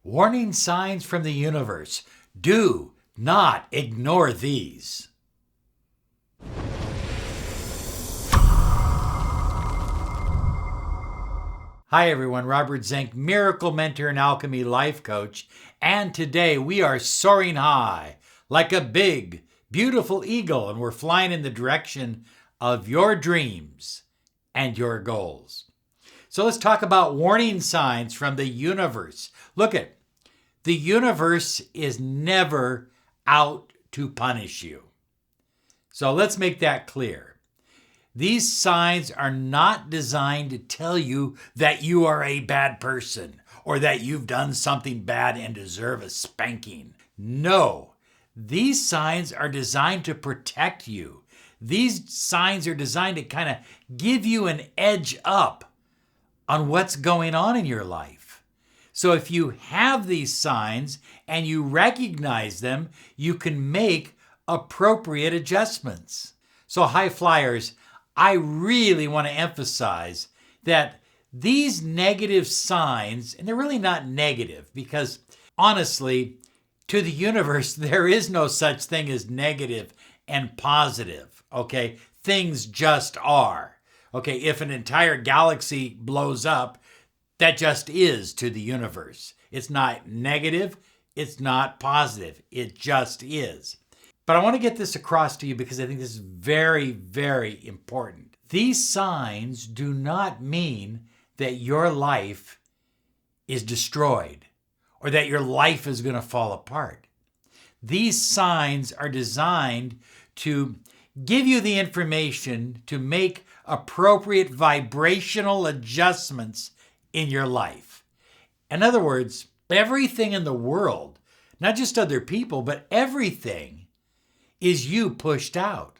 Warning signs from the universe. Do not ignore these. Hi everyone, Robert Zink, Miracle Mentor and Alchemy Life Coach, and today we are soaring high like a big, beautiful eagle, and we're flying in the direction of your dreams and your goals. So let's talk about warning signs from the universe. Look at, the universe is never out to punish you. So let's make that clear. These signs are not designed to tell you that you are a bad person or that you've done something bad and deserve a spanking. No, these signs are designed to protect you. These signs are designed to kind of give you an edge up on what's going on in your life. So if you have these signs and you recognize them, you can make appropriate adjustments. So high flyers, I really want to emphasize that these negative signs, and they're really not negative because honestly, to the universe, there is no such thing as negative and positive, okay? Things just are. Okay, if an entire galaxy blows up, that just is to the universe. It's not negative, it's not positive, it just is. But I want to get this across to you because I think this is very, very important. These signs do not mean that your life is destroyed or that your life is going to fall apart. These signs are designed to give you the information to make appropriate vibrational adjustments in your life. In other words, everything in the world, not just other people, but everything is you pushed out.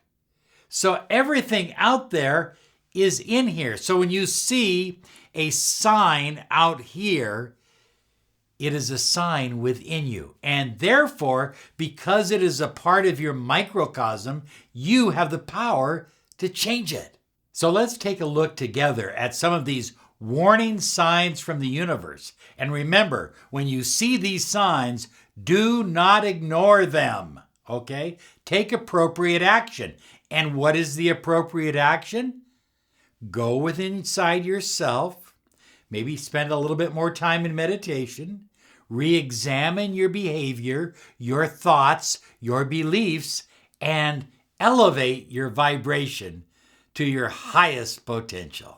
So everything out there is in here. So when you see a sign out here, it is a sign within you. And therefore, because it is a part of your microcosm, you have the power to change it. So let's take a look together at some of these warning signs from the universe. And remember, when you see these signs, do not ignore them, okay? Take appropriate action. And what is the appropriate action? Go within inside yourself, maybe spend a little bit more time in meditation, re-examine your behavior, your thoughts, your beliefs, and elevate your vibration to your highest potential.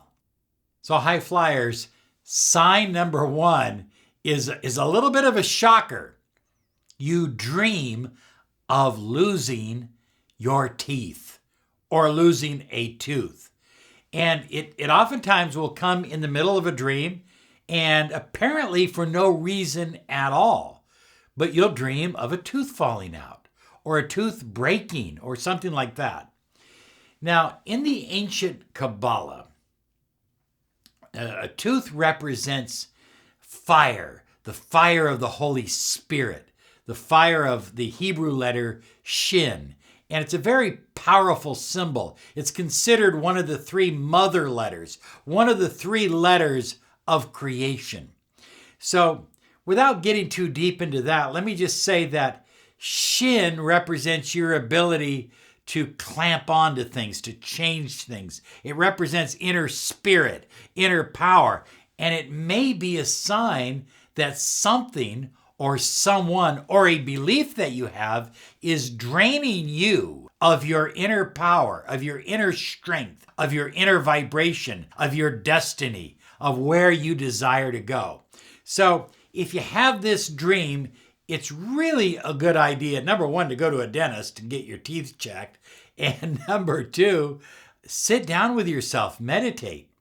So high flyers, sign number one is a little bit of a shocker. You dream of losing your teeth or losing a tooth. And it oftentimes will come in the middle of a dream and apparently for no reason at all. But you'll dream of a tooth falling out or a tooth breaking or something like that. Now, in the ancient Kabbalah, a tooth represents fire, the fire of the Holy Spirit, the fire of the Hebrew letter Shin. And it's a very powerful symbol. It's considered one of the three mother letters, one of the three letters of creation. So without getting too deep into that, let me just say that Shin represents your ability to clamp onto things, to change things. It represents inner spirit, inner power, and it may be a sign that something or someone or a belief that you have is draining you of your inner power, of your inner strength, of your inner vibration, of your destiny, of where you desire to go. So if you have this dream, it's really a good idea, number one, to go to a dentist and get your teeth checked. And number two, sit down with yourself, meditate,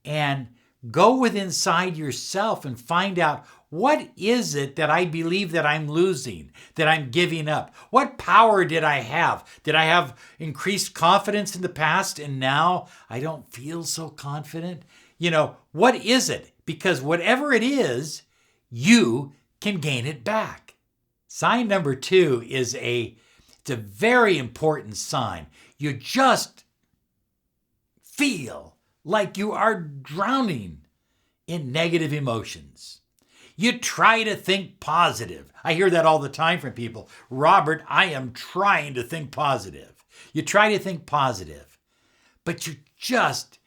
and go within inside yourself and find out, what is it that I believe that I'm losing, that I'm giving up? What power did I have? Did I have increased confidence in the past and now I don't feel so confident? You know, what is it? Because whatever it is, you can gain it back. Sign number two is it's a very important sign. You just feel like you are drowning in negative emotions. You try to think positive. I hear that all the time from people. Robert, I am trying to think positive. You try to think positive, but you just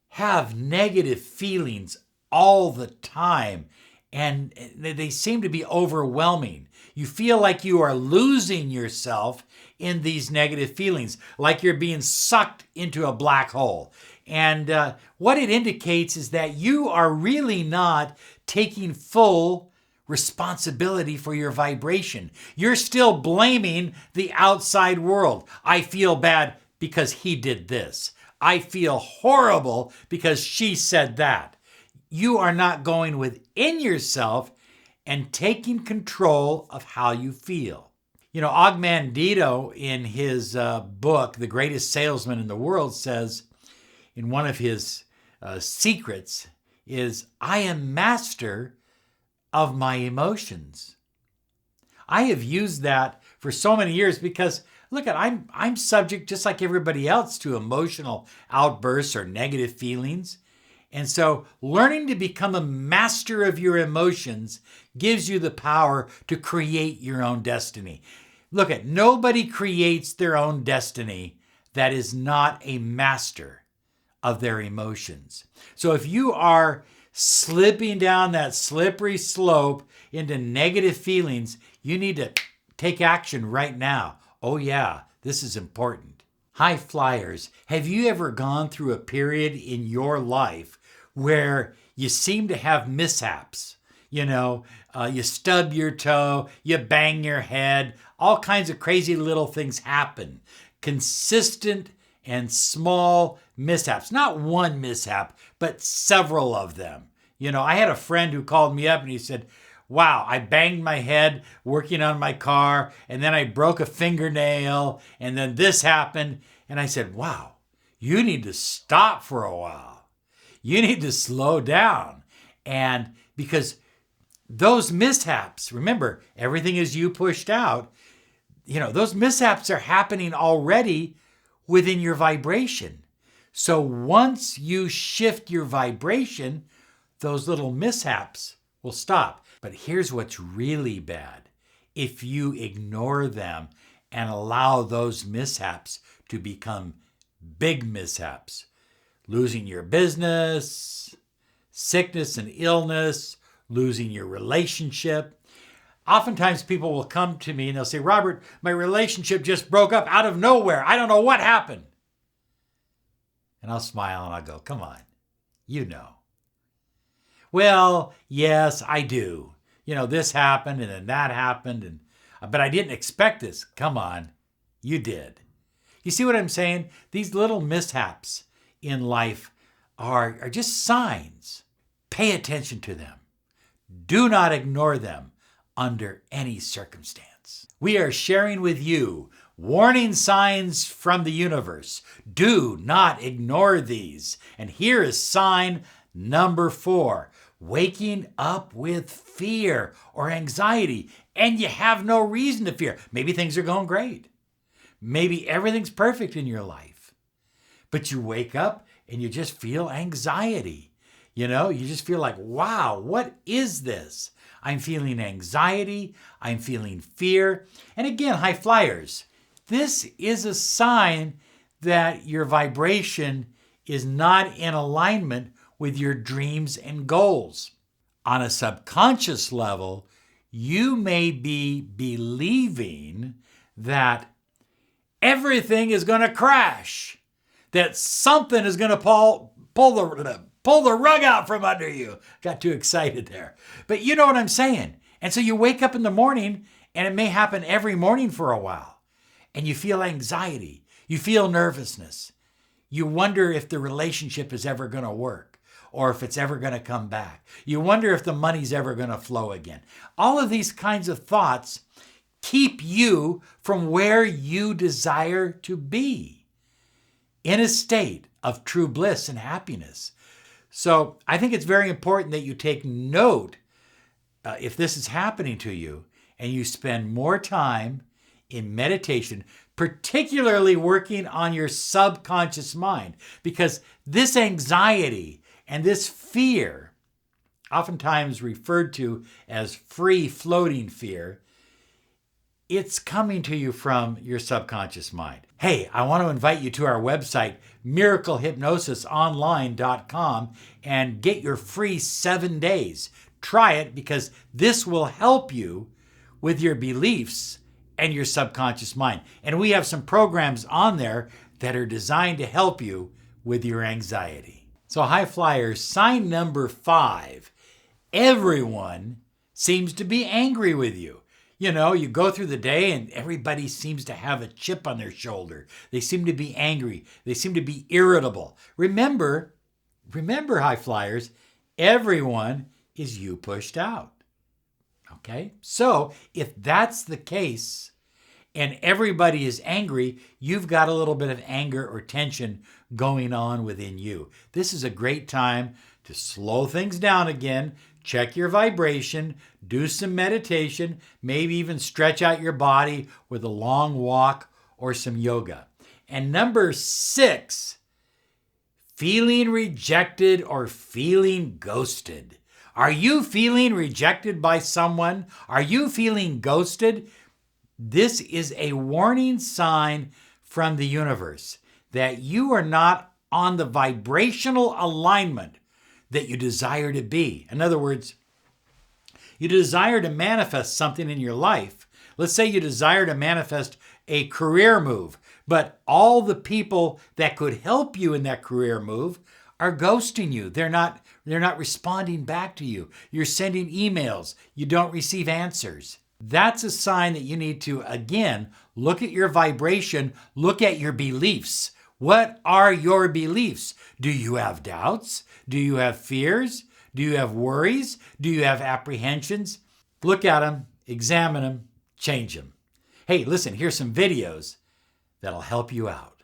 have negative feelings all the time, and they seem to be overwhelming. You feel like you are losing yourself in these negative feelings, like you're being sucked into a black hole. And what it indicates is that you are really not taking full responsibility for your vibration. You're still blaming the outside world. I feel bad because he did this. I feel horrible because she said that. You are not going within yourself and taking control of how you feel. You know, Og Mandino, in his book, The Greatest Salesman in the World, says in one of his secrets is, I am master of my emotions. I have used that for so many years because, look, I'm subject, just like everybody else, to emotional outbursts or negative feelings. And so learning to become a master of your emotions gives you the power to create your own destiny. Look, nobody creates their own destiny that is not a master of their emotions. So if you are slipping down that slippery slope into negative feelings, you need to take action right now. Oh yeah, this is important. High flyers, have you ever gone through a period in your life where you seem to have mishaps? You know, you stub your toe, you bang your head, all kinds of crazy little things happen. Consistent and small mishaps. Not one mishap, but several of them. You know, I had a friend who called me up and he said, wow, I banged my head working on my car, and then I broke a fingernail, and then this happened. And I said, wow, you need to stop for a while. You need to slow down. And because those mishaps, remember, everything is you pushed out, you know, those mishaps are happening already within your vibration. So once you shift your vibration, those little mishaps will stop. But here's what's really bad. If you ignore them and allow those mishaps to become big mishaps, losing your business, sickness and illness, losing your relationship. Oftentimes people will come to me and they'll say, Robert, my relationship just broke up out of nowhere. I don't know what happened. And I'll smile and I'll go, come on, you know. Well, yes, I do. You know, this happened and then that happened, but I didn't expect this. Come on, you did. You see what I'm saying? These little mishaps in life are just signs. Pay attention to them. Do not ignore them under any circumstance. We are sharing with you warning signs from the universe. Do not ignore these. And here is sign number 4. Waking up with fear or anxiety, and you have no reason to fear. Maybe things are going great. Maybe everything's perfect in your life. But you wake up and you just feel anxiety. You know, you just feel like, wow, what is this? I'm feeling anxiety. I'm feeling fear. And again, high flyers, this is a sign that your vibration is not in alignment with your dreams and goals. On a subconscious level, you may be believing that everything is going to crash, that something is going to pull the rug out from under you. Got too excited there. But you know what I'm saying. And so you wake up in the morning, and it may happen every morning for a while, and you feel anxiety. You feel nervousness. You wonder if the relationship is ever going to work, or if it's ever going to come back. You wonder if the money's ever going to flow again. All of these kinds of thoughts keep you from where you desire to be, in a state of true bliss and happiness. So I think it's very important that you take note if this is happening to you, and you spend more time in meditation, particularly working on your subconscious mind, because this anxiety and this fear oftentimes referred to as free floating fear, it's coming to you from your subconscious mind. Hey, I want to invite you to our website, miraclehypnosisonline.com, and get your free 7 days. Try it because this will help you with your beliefs and your subconscious mind. And we have some programs on there that are designed to help you with your anxiety. So high flyers, sign number 5. Everyone seems to be angry with you. You know, you go through the day and everybody seems to have a chip on their shoulder. They seem to be angry. They seem to be irritable. Remember, high flyers, everyone is you pushed out. Okay? So if that's the case and everybody is angry, you've got a little bit of anger or tension going on within you. This is a great time to slow things down again, check your vibration, do some meditation, maybe even stretch out your body with a long walk or some yoga. And number 6, feeling rejected or feeling ghosted. Are you feeling rejected by someone? Are you feeling ghosted? This is a warning sign from the universe that you are not on the vibrational alignment that you desire to be. In other words, you desire to manifest something in your life. Let's say you desire to manifest a career move, but all the people that could help you in that career move are ghosting you. They're not responding back to you. You're sending emails. You don't receive answers. That's a sign that you need to, again, look at your vibration, look at your beliefs. What are your beliefs? Do you have doubts? Do you have fears? Do you have worries? Do you have apprehensions? Look at them, examine them, change them. Hey, listen, here's some videos that'll help you out.